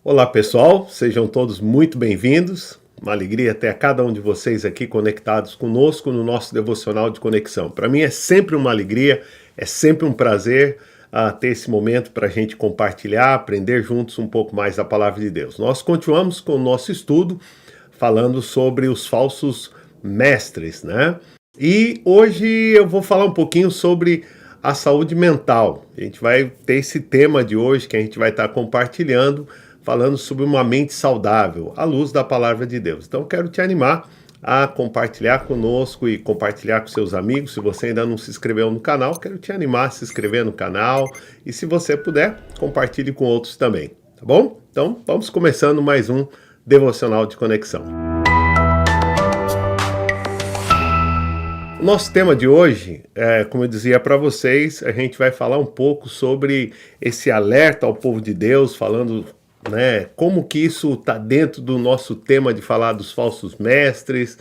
Olá pessoal, sejam todos muito bem-vindos. Uma alegria ter a cada um de vocês aqui conectados conosco no nosso devocional de conexão. Para mim é sempre uma alegria, é sempre um prazer ter esse momento para a gente compartilhar, aprender juntos um pouco mais da palavra de Deus. Nós continuamos com o nosso estudo falando sobre os falsos mestres, né? E hoje eu vou falar um pouquinho sobre a saúde mental. A gente vai ter esse tema de hoje que a gente vai estar compartilhando, falando sobre uma mente saudável, à luz da palavra de Deus. Então, quero te animar a compartilhar conosco e compartilhar com seus amigos. Se você ainda não se inscreveu no canal, quero te animar a se inscrever no canal. E se você puder, compartilhe com outros também, tá bom? Então, vamos começando mais um Devocional de Conexão. O nosso tema de hoje, como eu dizia para vocês, a gente vai falar um pouco sobre esse alerta ao povo de Deus, falando como que isso está dentro do nosso tema de falar dos falsos mestres.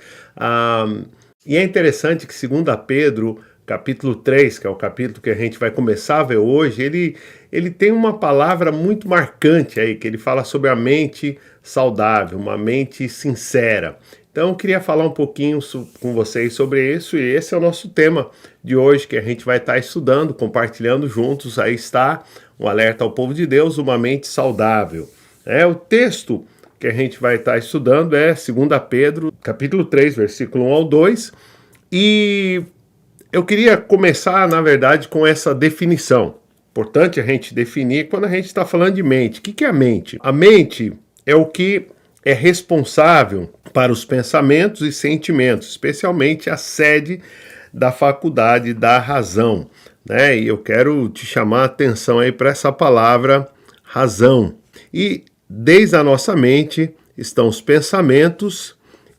E é interessante que 2 Pedro, capítulo 3, que é o capítulo que a gente vai começar a ver hoje, ele tem uma palavra muito marcante aí, que ele fala sobre a mente saudável, uma mente sincera. Então eu queria falar um pouquinho com vocês sobre isso, e esse é o nosso tema de hoje, que a gente vai estar estudando, compartilhando juntos. Aí está um alerta ao povo de Deus, uma mente saudável. O texto que a gente vai estar estudando é 2 Pedro, capítulo 3, versículo 1 ao 2, e eu queria começar, na verdade, com essa definição. Importante a gente definir quando a gente está falando de mente. O que é a mente? A mente é o que é responsável para os pensamentos e sentimentos, especialmente a sede da faculdade da razão, né? E eu quero te chamar a atenção aí para essa palavra razão. E desde a nossa mente estão os pensamentos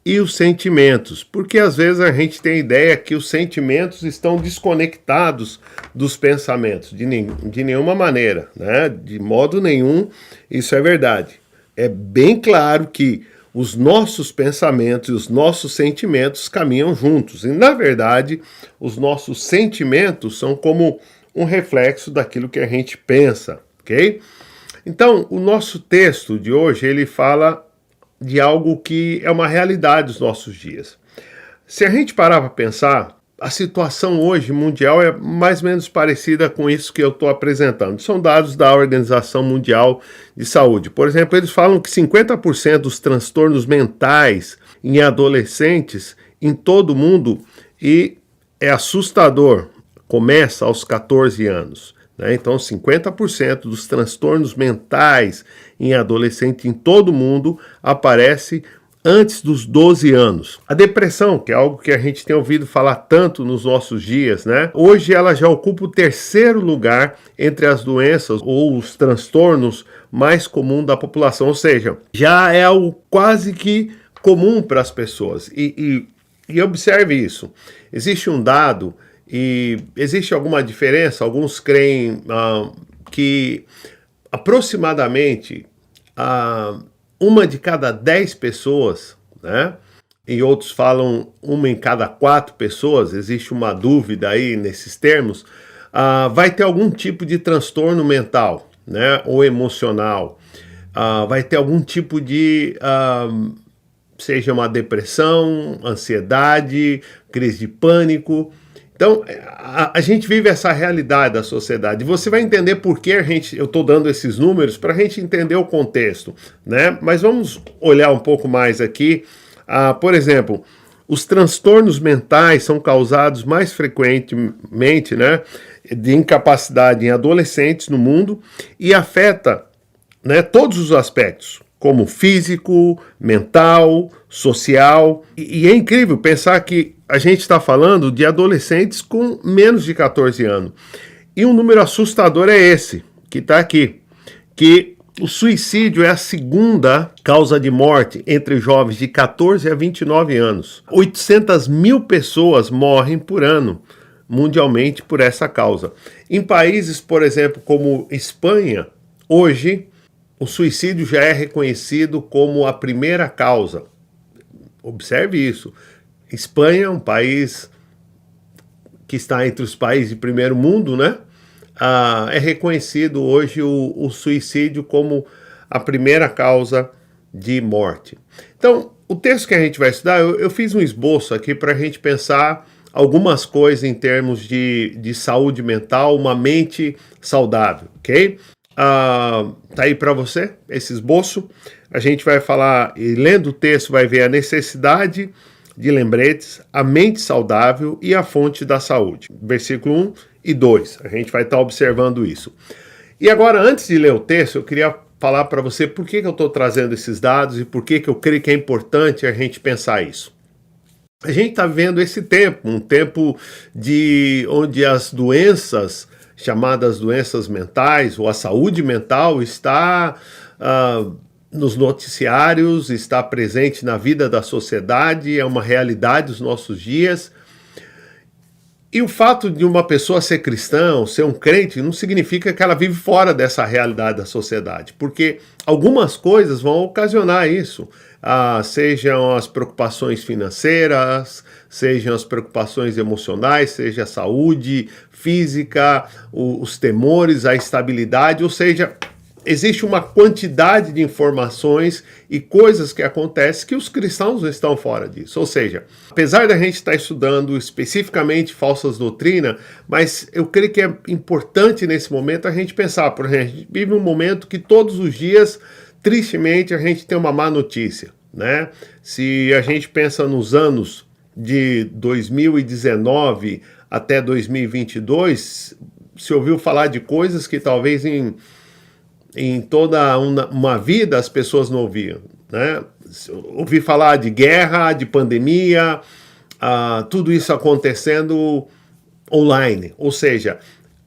e os sentimentos, porque às vezes a gente tem a ideia que os sentimentos estão desconectados dos pensamentos, de nenhuma maneira, né? De modo nenhum isso é verdade. É bem claro que os nossos pensamentos e os nossos sentimentos caminham juntos. E, na verdade, os nossos sentimentos são como um reflexo daquilo que a gente pensa, ok? Então, o nosso texto de hoje, ele fala de algo que é uma realidade dos nossos dias. Se a gente parar para pensar, a situação hoje mundial é mais ou menos parecida com isso que eu estou apresentando. São dados da Organização Mundial de Saúde. Por exemplo, eles falam que 50% dos transtornos mentais em adolescentes em todo o mundo, e é assustador, começa aos 14 anos. Então, 50% dos transtornos mentais em adolescente em todo o mundo aparece antes dos 12 anos. A depressão, que é algo que a gente tem ouvido falar tanto nos nossos dias, né? Hoje ela já ocupa o terceiro lugar entre as doenças ou os transtornos mais comuns da população, ou seja, já é algo quase que comum para as pessoas. E observe isso, existe um dado e existe alguma diferença. Alguns creem que aproximadamente uma de cada 10 pessoas, né? E outros falam uma em cada 4 pessoas, existe uma dúvida aí nesses termos, vai ter algum tipo de transtorno mental, né? Ou emocional, vai ter algum tipo de, seja uma depressão, ansiedade, crise de pânico. Então, a gente vive essa realidade da sociedade. Você vai entender por que eu estou dando esses números, para a gente entender o contexto, né? Mas vamos olhar um pouco mais aqui. Por exemplo, os transtornos mentais são causados mais frequentemente, né, de incapacidade em adolescentes no mundo, e afeta, né, todos os aspectos, como físico, mental, social. E é incrível pensar que a gente está falando de adolescentes com menos de 14 anos. E um número assustador é esse, que está aqui, que o suicídio é a segunda causa de morte entre jovens de 14 a 29 anos. 800 mil pessoas morrem por ano mundialmente por essa causa. Em países, por exemplo, como Espanha, hoje o suicídio já é reconhecido como a primeira causa. Observe isso. Espanha é um país que está entre os países de primeiro mundo, né? É reconhecido hoje o suicídio como a primeira causa de morte. Então, o texto que a gente vai estudar, eu fiz um esboço aqui para a gente pensar algumas coisas em termos de saúde mental, uma mente saudável, ok? Tá aí para você esse esboço. A gente vai falar, e lendo o texto vai ver a necessidade de lembretes, a mente saudável e a fonte da saúde. Versículo 1 e 2, a gente vai estar observando isso. E agora, antes de ler o texto, eu queria falar para você por que eu estou trazendo esses dados e por que eu creio que é importante a gente pensar isso. A gente está vivendo esse tempo, um tempo onde as doenças, chamadas doenças mentais, ou a saúde mental, está nos noticiários, está presente na vida da sociedade, é uma realidade dos nossos dias. E o fato de uma pessoa ser cristã, ou ser um crente, não significa que ela vive fora dessa realidade da sociedade, porque algumas coisas vão ocasionar isso, sejam as preocupações financeiras, sejam as preocupações emocionais, seja a saúde física, os temores, a estabilidade, ou seja, existe uma quantidade de informações e coisas que acontecem que os cristãos não estão fora disso. Ou seja, apesar da gente estar estudando especificamente falsas doutrinas, mas eu creio que é importante nesse momento a gente pensar, por exemplo, a gente vive um momento que todos os dias, tristemente, a gente tem uma má notícia, né? Se a gente pensa nos anos de 2019 até 2022, se ouviu falar de coisas que talvez em toda uma vida as pessoas não ouviam, né? Ouvi falar de guerra, de pandemia, tudo isso acontecendo online. Ou seja,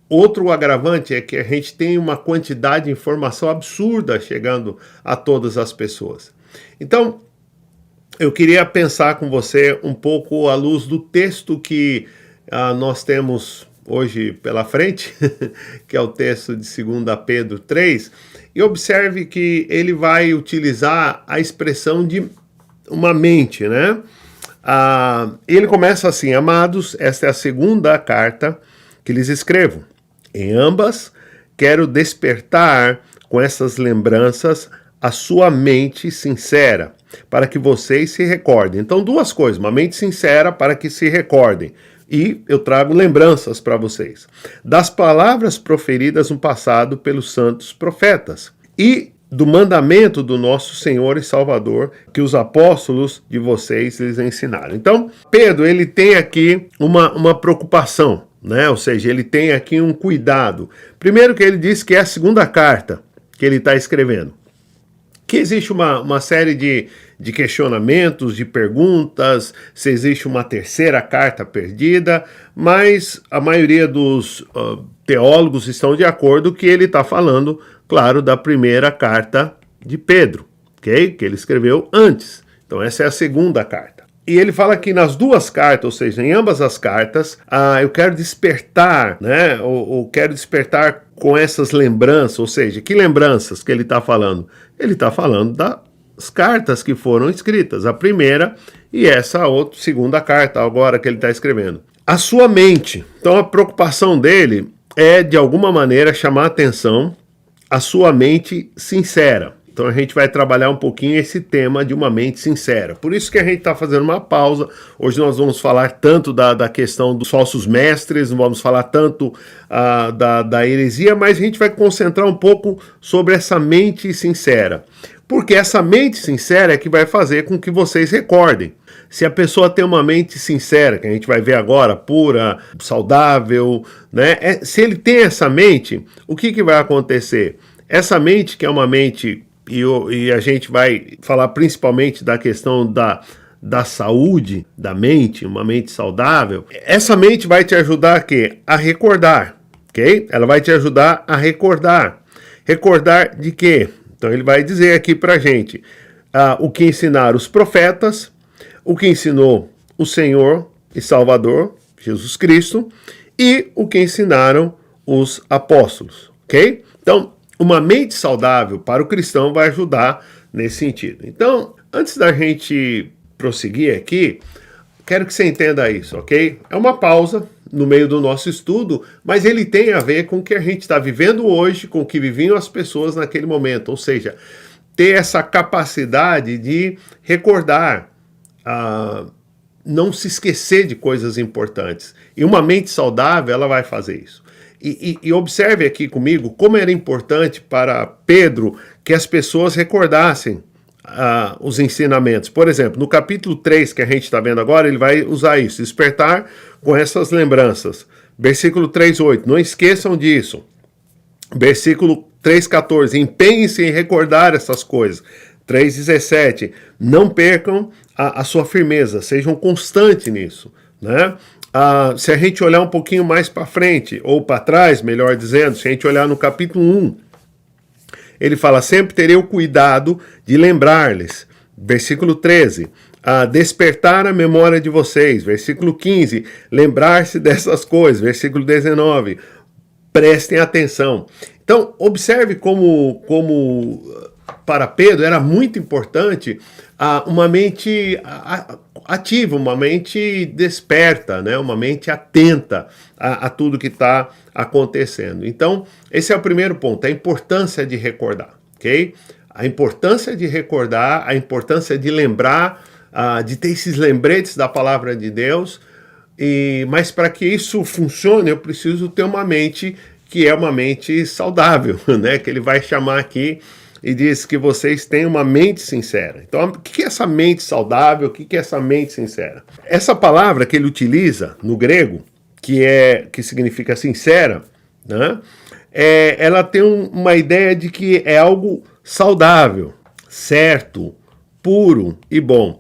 outro agravante é que a gente tem uma quantidade de informação absurda chegando a todas as pessoas. Então, eu queria pensar com você um pouco à luz do texto que nós temos hoje pela frente, que é o texto de 2 Pedro 3, e observe que ele vai utilizar a expressão de uma mente, né? Ele começa assim: amados, esta é a segunda carta que lhes escrevo. Em ambas, quero despertar com essas lembranças a sua mente sincera, para que vocês se recordem. Então, duas coisas: uma mente sincera para que se recordem. E eu trago lembranças para vocês das palavras proferidas no passado pelos santos profetas e do mandamento do nosso Senhor e Salvador que os apóstolos de vocês lhes ensinaram. Então, Pedro, ele tem aqui uma preocupação, né? Ou seja, ele tem aqui um cuidado. Primeiro que ele diz que é a segunda carta que ele está escrevendo, que existe uma série de questionamentos, de perguntas, se existe uma terceira carta perdida, mas a maioria dos teólogos estão de acordo que ele está falando, claro, da primeira carta de Pedro, ok? Que ele escreveu antes. Então essa é a segunda carta. E ele fala que nas duas cartas, ou seja, em ambas as cartas, eu quero despertar, né? Ou quero despertar com essas lembranças, ou seja, que lembranças que ele está falando? Ele está falando das cartas que foram escritas, a primeira e essa segunda carta agora que ele está escrevendo. A sua mente. Então a preocupação dele é, de alguma maneira, chamar a atenção à sua mente sincera. Então a gente vai trabalhar um pouquinho esse tema de uma mente sincera. Por isso que a gente está fazendo uma pausa. Hoje nós vamos falar tanto da questão dos falsos mestres, não vamos falar tanto da heresia, mas a gente vai concentrar um pouco sobre essa mente sincera. Porque essa mente sincera é que vai fazer com que vocês recordem. Se a pessoa tem uma mente sincera, que a gente vai ver agora, pura, saudável, né? Se ele tem essa mente, o que vai acontecer? Essa mente, que é uma mente, e a gente vai falar principalmente da questão da saúde da mente, uma mente saudável, essa mente vai te ajudar a quê? A recordar, ok? Ela vai te ajudar a recordar. Recordar de quê? Então ele vai dizer aqui pra gente o que ensinaram os profetas, o que ensinou o Senhor e Salvador, Jesus Cristo, e o que ensinaram os apóstolos, ok? Então, uma mente saudável para o cristão vai ajudar nesse sentido. Então, antes da gente prosseguir aqui, quero que você entenda isso, ok? É uma pausa, no meio do nosso estudo, mas ele tem a ver com o que a gente está vivendo hoje, com o que viviam as pessoas naquele momento, ou seja, ter essa capacidade de recordar, não se esquecer de coisas importantes. E uma mente saudável, ela vai fazer isso. E observe aqui comigo como era importante para Pedro que as pessoas recordassem os ensinamentos. Por exemplo, no capítulo 3 que a gente está vendo agora, ele vai usar isso, despertar com essas lembranças. Versículo 3:8, não esqueçam disso. Versículo 3:14, empenhem-se em recordar essas coisas. 3:17, não percam a sua firmeza, sejam constantes nisso, né? Se a gente olhar um pouquinho mais para frente, ou para trás, melhor dizendo, se a gente olhar no capítulo 1, ele fala, sempre terei o cuidado de lembrar-lhes. Versículo 13, despertar a memória de vocês. Versículo 15, lembrar-se dessas coisas. Versículo 19, prestem atenção. Então, observe como para Pedro era muito importante uma mente ativa, uma mente desperta, né? Uma mente atenta a tudo que está acontecendo. Então, esse é o primeiro ponto, a importância de recordar, ok? A importância de recordar, a importância de lembrar, de ter esses lembretes da palavra de Deus, mas para que isso funcione, eu preciso ter uma mente que é uma mente saudável, né? Que ele vai chamar aqui e diz que vocês têm uma mente sincera. Então, o que é essa mente saudável? O que é essa mente sincera? Essa palavra que ele utiliza no grego, que significa sincera, né? Ela tem uma ideia de que é algo saudável, certo, puro e bom.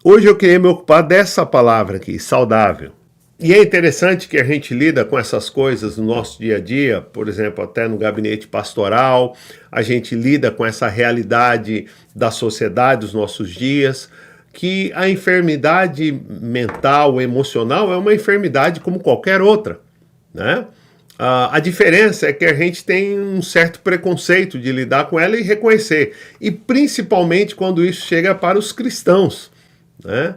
Hoje eu queria me ocupar dessa palavra aqui, saudável. E é interessante que a gente lida com essas coisas no nosso dia a dia, por exemplo, até no gabinete pastoral, a gente lida com essa realidade da sociedade dos nossos dias, que a enfermidade mental, emocional, é uma enfermidade como qualquer outra, né? A diferença é que a gente tem um certo preconceito de lidar com ela e reconhecer, e principalmente quando isso chega para os cristãos, né?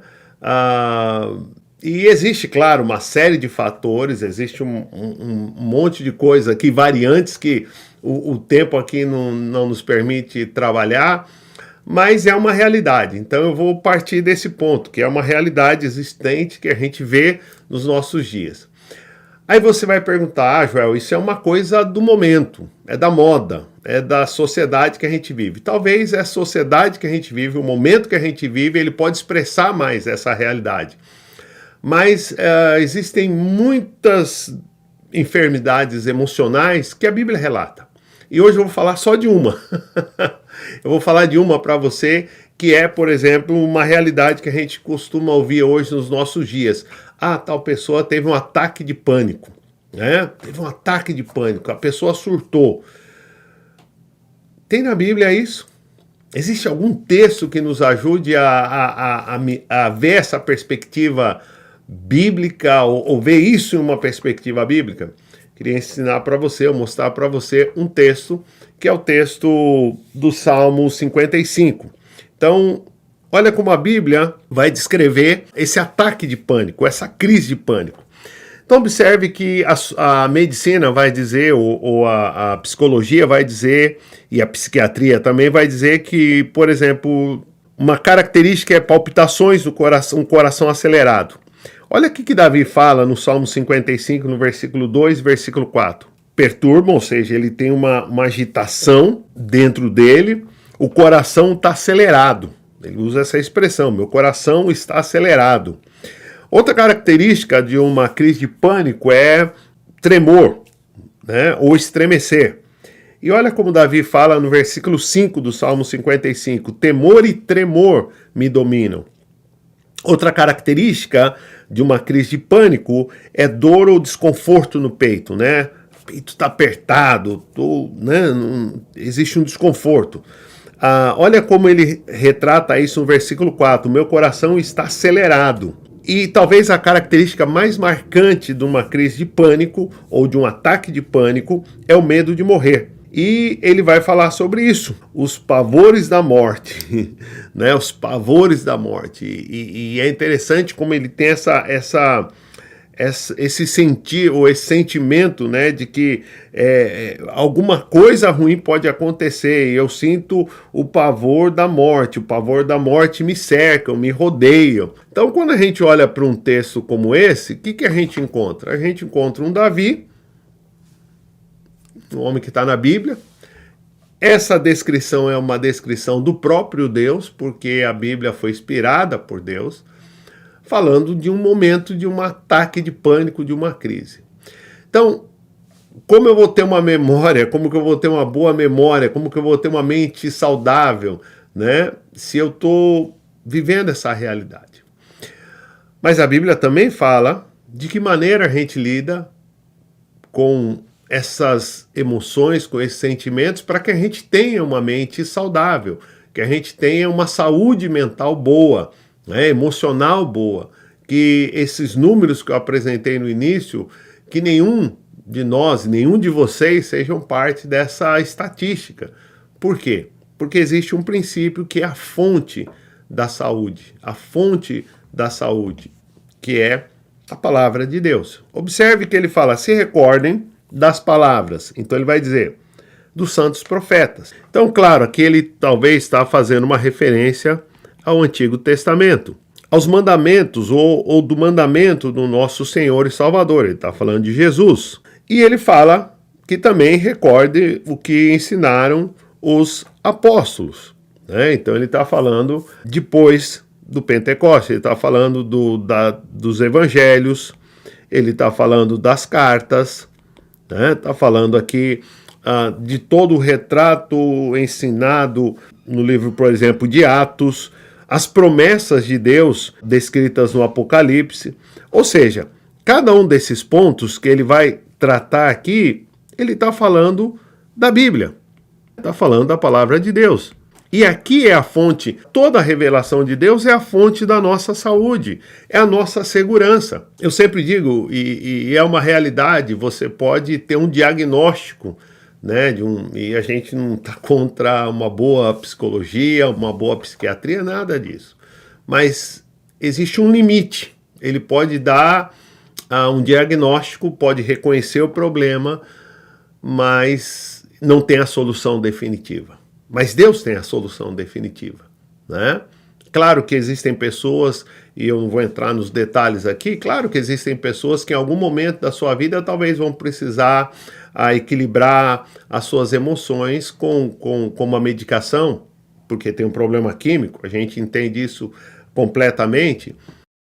E existe, claro, uma série de fatores, existe um monte de coisa aqui, variantes que o tempo aqui não nos permite trabalhar, mas é uma realidade. Então eu vou partir desse ponto, que é uma realidade existente que a gente vê nos nossos dias. Aí você vai perguntar, Joel, isso é uma coisa do momento, é da moda, é da sociedade que a gente vive. Talvez a sociedade que a gente vive, o momento que a gente vive, ele pode expressar mais essa realidade. Mas existem muitas enfermidades emocionais que a Bíblia relata. E hoje eu vou falar só de uma. Eu vou falar de uma para você, que é, por exemplo, uma realidade que a gente costuma ouvir hoje nos nossos dias. Tal pessoa teve um ataque de pânico, né? Teve um ataque de pânico, a pessoa surtou. Tem na Bíblia isso? Existe algum texto que nos ajude a ver essa perspectiva bíblica ou ver isso em uma perspectiva bíblica? Queria ensinar para você, ou mostrar para você um texto, que é o texto do Salmo 55. Então, olha como a Bíblia vai descrever esse ataque de pânico, essa crise de pânico. Então observe que a medicina vai dizer, ou a psicologia vai dizer, e a psiquiatria também vai dizer que, por exemplo, uma característica é palpitações do coração, um coração acelerado. Olha o que Davi fala no Salmo 55, no versículo 2 e versículo 4. Perturbam, ou seja, ele tem uma agitação dentro dele, o coração está acelerado. Ele usa essa expressão, meu coração está acelerado. Outra característica de uma crise de pânico é tremor, né, ou estremecer. E olha como Davi fala no versículo 5 do Salmo 55, temor e tremor me dominam. Outra característica de uma crise de pânico é dor ou desconforto no peito, né? O peito está apertado, né? Existe um desconforto. Olha como ele retrata isso no versículo 4, meu coração está acelerado. E talvez a característica mais marcante de uma crise de pânico ou de um ataque de pânico é o medo de morrer. E ele vai falar sobre isso, os pavores da morte, né? Os pavores da morte. E é interessante como ele tem esse sentir ou esse sentimento, né, de que alguma coisa ruim pode acontecer e eu sinto o pavor da morte me cerca, me rodeia. Então, quando a gente olha para um texto como esse, o que a gente encontra? A gente encontra um Davi, um homem que está na Bíblia. Essa descrição é uma descrição do próprio Deus, porque a Bíblia foi inspirada por Deus, falando de um momento de um ataque de pânico, de uma crise. Então, como eu vou ter uma memória, como que eu vou ter uma boa memória, como que eu vou ter uma mente saudável, né, se eu estou vivendo essa realidade? Mas a Bíblia também fala de que maneira a gente lida com essas emoções, com esses sentimentos, para que a gente tenha uma mente saudável, que a gente tenha uma saúde mental boa, né, emocional boa, que esses números que eu apresentei no início, que nenhum de nós, nenhum de vocês sejam parte dessa estatística. Por quê? Porque existe um princípio que é a fonte da saúde, que é a palavra de Deus. Observe que ele fala, se recordem das palavras. Então ele vai dizer, dos santos profetas. Então, claro, aqui ele talvez está fazendo uma referência ao Antigo Testamento, aos mandamentos ou do mandamento do nosso Senhor e Salvador. Ele está falando de Jesus. E ele fala que também recorde o que ensinaram os apóstolos, né? Então ele está falando depois do Pentecostes, ele está falando dos evangelhos, ele está falando das cartas, né? Está falando aqui de todo o retrato ensinado no livro, por exemplo, de Atos, as promessas de Deus descritas no Apocalipse. Ou seja, cada um desses pontos que ele vai tratar aqui, ele está falando da Bíblia, está falando da palavra de Deus. E aqui é a fonte, toda a revelação de Deus é a fonte da nossa saúde, é a nossa segurança. Eu sempre digo, e é uma realidade, você pode ter um diagnóstico, né, e a gente não está contra uma boa psicologia, uma boa psiquiatria, nada disso. Mas existe um limite, ele pode dar um diagnóstico, pode reconhecer o problema, mas não tem a solução definitiva. Mas Deus tem a solução definitiva, né? Claro que existem pessoas, e eu não vou entrar nos detalhes aqui, claro que existem pessoas que em algum momento da sua vida talvez vão precisar equilibrar as suas emoções com uma medicação, porque tem um problema químico, a gente entende isso completamente,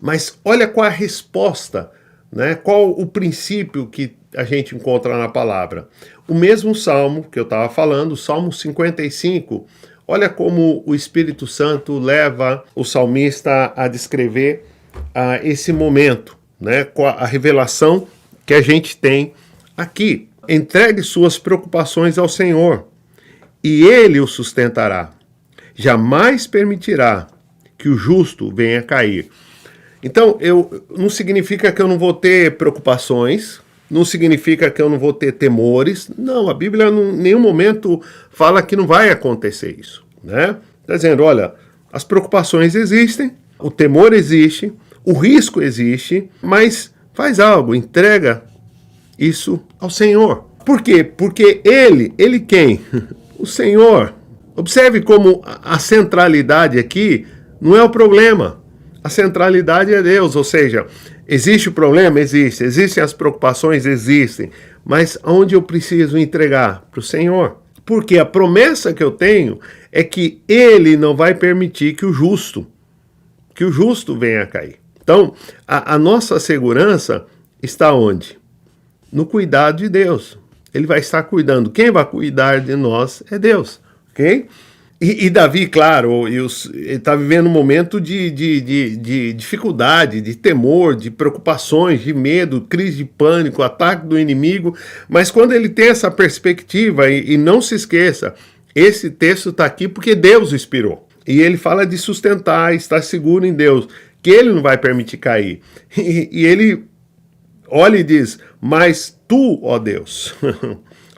mas olha qual a resposta, né? Qual o princípio que a gente encontra na palavra. O mesmo salmo que eu estava falando, o Salmo 55, olha como o Espírito Santo leva o salmista a descrever esse momento, né? Com a revelação que a gente tem aqui. Entregue suas preocupações ao Senhor, e Ele o sustentará. Jamais permitirá que o justo venha a cair. Então, não significa que eu não vou ter preocupações, não significa que eu não vou ter temores. Não, a Bíblia em nenhum momento fala que não vai acontecer isso, né? Está dizendo, olha, as preocupações existem, o temor existe, o risco existe, mas faz algo, entrega isso ao Senhor. Por quê? Porque Ele quem? O Senhor. Observe como a centralidade aqui não é o problema. A centralidade é Deus, ou seja, existe o problema? Existe. Existem as preocupações? Existem. Mas onde eu preciso entregar? Para o Senhor. Porque a promessa que eu tenho é que Ele não vai permitir que o justo venha a cair. Então, a nossa segurança está onde? No cuidado de Deus. Ele vai estar cuidando. Quem vai cuidar de nós é Deus, ok? E Davi, claro, ele está vivendo um momento de dificuldade, de temor, de preocupações, de medo, crise de pânico, ataque do inimigo. Mas quando ele tem essa perspectiva, e não se esqueça, esse texto está aqui porque Deus o inspirou. E ele fala de sustentar, estar seguro em Deus, que Ele não vai permitir cair. E ele olha e diz, mas tu, ó Deus,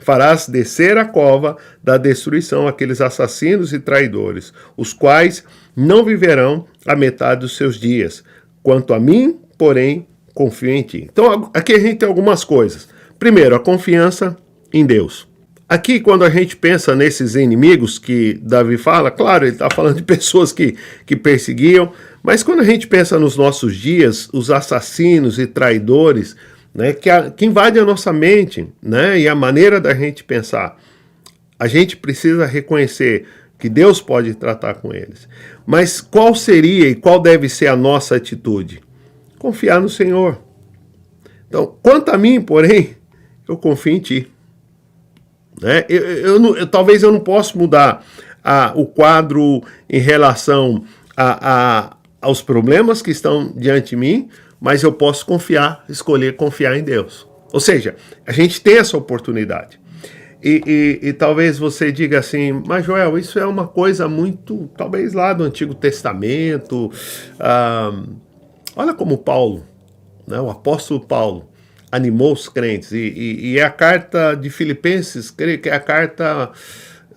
farás descer a cova da destruição aqueles assassinos e traidores, os quais não viverão a metade dos seus dias. Quanto a mim, porém, confio em ti. Então aqui a gente tem algumas coisas. Primeiro, a confiança em Deus. Aqui, quando a gente pensa nesses inimigos que Davi fala, claro, ele está falando de pessoas que perseguiam, mas quando a gente pensa nos nossos dias, os assassinos e traidores, né, que invadem a nossa mente, né, e a maneira da gente pensar, a gente precisa reconhecer que Deus pode tratar com eles. Mas qual seria e qual deve ser a nossa atitude? Confiar no Senhor. Então, quanto a mim, porém, eu confio em ti. Né? Talvez eu não possa mudar o quadro em relação aos problemas que estão diante de mim, mas eu posso escolher confiar em Deus. Ou seja, a gente tem essa oportunidade. E talvez você diga assim, mas Joel, isso é uma coisa muito, talvez lá do Antigo Testamento. Olha como Paulo, né, o apóstolo Paulo, animou os crentes, e a carta de Filipenses, creio que é a carta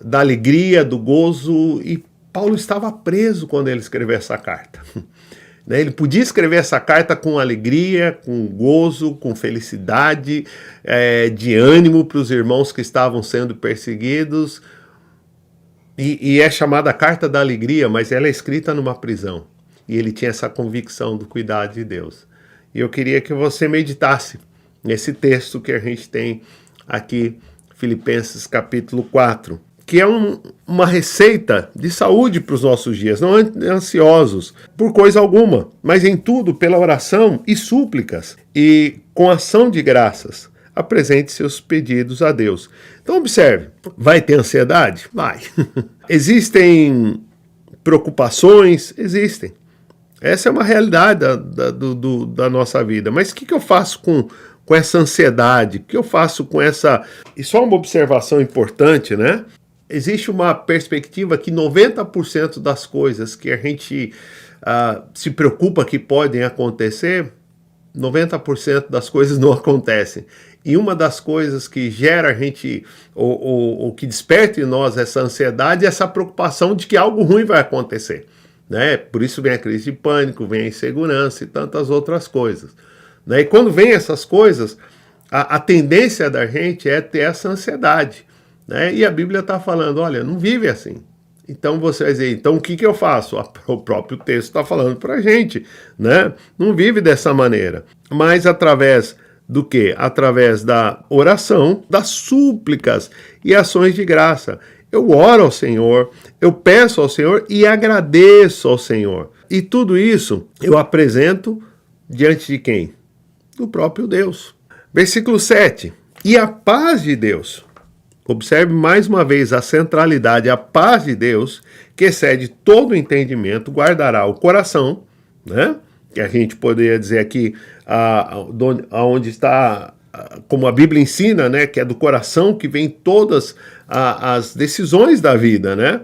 da alegria, do gozo, e Paulo estava preso quando ele escreveu essa carta. Ele podia escrever essa carta com alegria, com gozo, com felicidade, de ânimo para os irmãos que estavam sendo perseguidos, e é chamada Carta da Alegria, mas ela é escrita numa prisão, e ele tinha essa convicção do cuidado de Deus. E eu queria que você meditasse nesse texto que a gente tem aqui, Filipenses capítulo 4, que é uma receita de saúde para os nossos dias, não ansiosos por coisa alguma, mas em tudo pela oração e súplicas, e com ação de graças, apresente seus pedidos a Deus. Então observe, vai ter ansiedade? Vai. Existem preocupações? Existem. Essa é uma realidade da nossa vida. Mas o que eu faço com essa ansiedade? O que eu faço com essa... E só uma observação importante, né? Existe uma perspectiva que 90% das coisas que a gente se preocupa que podem acontecer, 90% das coisas não acontecem. E uma das coisas que gera a gente, ou que desperta em nós essa ansiedade, é essa preocupação de que algo ruim vai acontecer. Né? Por isso vem a crise de pânico, vem a insegurança e tantas outras coisas. Né? E quando vem essas coisas, a tendência da gente é ter essa ansiedade. Né? E a Bíblia está falando, olha, não vive assim. Então você vai dizer, então o que eu faço? O próprio texto está falando para a gente, né? Não vive dessa maneira. Mas através do quê? Através da oração, das súplicas e ações de graça. Eu oro ao Senhor, eu peço ao Senhor e agradeço ao Senhor. E tudo isso eu apresento diante de quem? Do próprio Deus. Versículo 7. E a paz de Deus. Observe mais uma vez a centralidade, a paz de Deus, que excede todo o entendimento, guardará o coração, né? Que a gente poderia dizer aqui, onde está, como a Bíblia ensina, né? Que é do coração que vem todas as decisões da vida, né?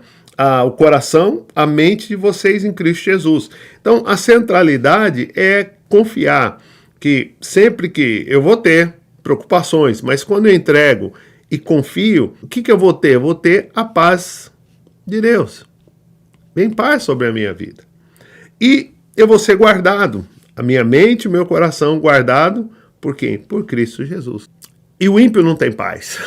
O coração, a mente de vocês em Cristo Jesus. Então, a centralidade é confiar que sempre que eu vou ter preocupações, mas quando eu entrego e confio, o que eu vou ter? Eu vou ter a paz de Deus. Vem paz sobre a minha vida. E eu vou ser guardado, a minha mente e o meu coração guardado, por quem? Por Cristo Jesus. E o ímpio não tem paz.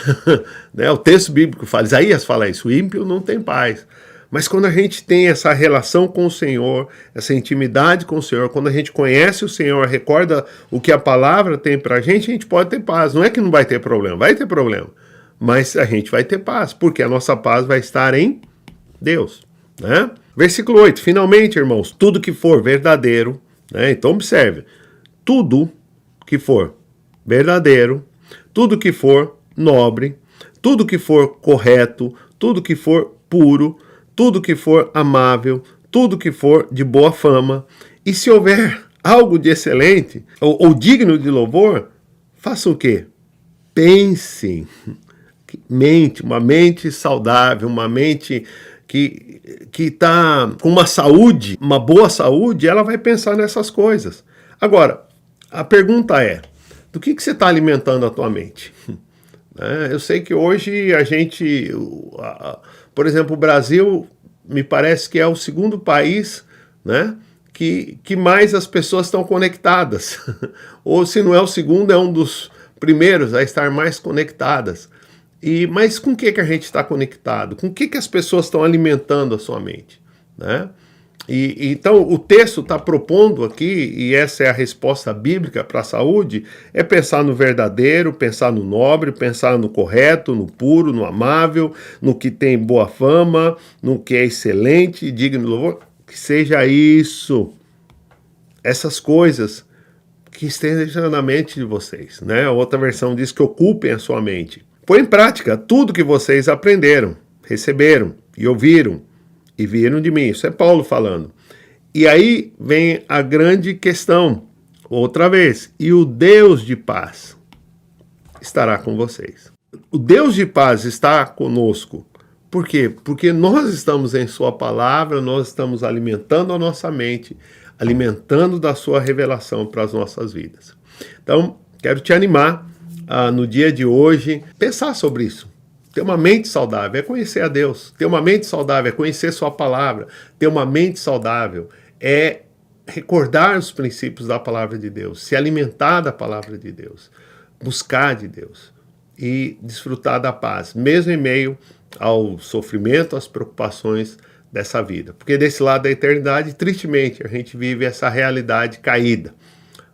Né? O texto bíblico fala, Isaías fala isso, o ímpio não tem paz. Mas quando a gente tem essa relação com o Senhor, essa intimidade com o Senhor, quando a gente conhece o Senhor, recorda o que a palavra tem pra gente, a gente pode ter paz. Não é que não vai ter problema, vai ter problema. Mas a gente vai ter paz, porque a nossa paz vai estar em Deus. Né? Versículo 8, finalmente, irmãos, tudo que for verdadeiro, né? Então observe, tudo que for verdadeiro, tudo que for nobre, tudo que for correto, tudo que for puro, tudo que for amável, tudo que for de boa fama, e se houver algo de excelente ou digno de louvor, faça o quê? Pensem. Uma mente saudável, uma mente que está com uma saúde, uma boa saúde, ela vai pensar nessas coisas. Agora, a pergunta é, do que você está alimentando a tua mente? Eu sei que hoje a gente, por exemplo, o Brasil me parece que é o segundo país, né, que mais as pessoas estão conectadas. Ou se não é o segundo, é um dos primeiros a estar mais conectadas. Mas com o que a gente está conectado? Com o que as pessoas estão alimentando a sua mente? Né? Então o texto está propondo aqui, e essa é a resposta bíblica para a saúde, é pensar no verdadeiro, pensar no nobre, pensar no correto, no puro, no amável, no que tem boa fama, no que é excelente, digno de louvor, que seja isso, essas coisas que estejam na mente de vocês, né? A outra versão diz que ocupem a sua mente. Põe em prática tudo que vocês aprenderam, receberam e ouviram e viram de mim. Isso é Paulo falando. E aí vem a grande questão, outra vez. E o Deus de paz estará com vocês. O Deus de paz está conosco. Por quê? Porque nós estamos em sua palavra, nós estamos alimentando a nossa mente, alimentando da sua revelação para as nossas vidas. Então, quero te animar no dia de hoje, pensar sobre isso. Ter uma mente saudável é conhecer a Deus. Ter uma mente saudável é conhecer sua palavra. Ter uma mente saudável é recordar os princípios da palavra de Deus, se alimentar da palavra de Deus, buscar de Deus e desfrutar da paz, mesmo em meio ao sofrimento, às preocupações dessa vida. Porque desse lado da eternidade, tristemente, a gente vive essa realidade caída.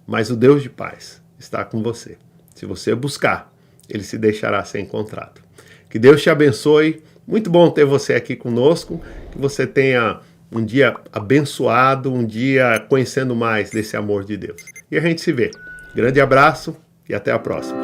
Mas o Deus de paz está com você. Se você buscar, ele se deixará ser encontrado. Que Deus te abençoe. Muito bom ter você aqui conosco. Que você tenha um dia abençoado, um dia conhecendo mais desse amor de Deus. E a gente se vê. Grande abraço e até a próxima.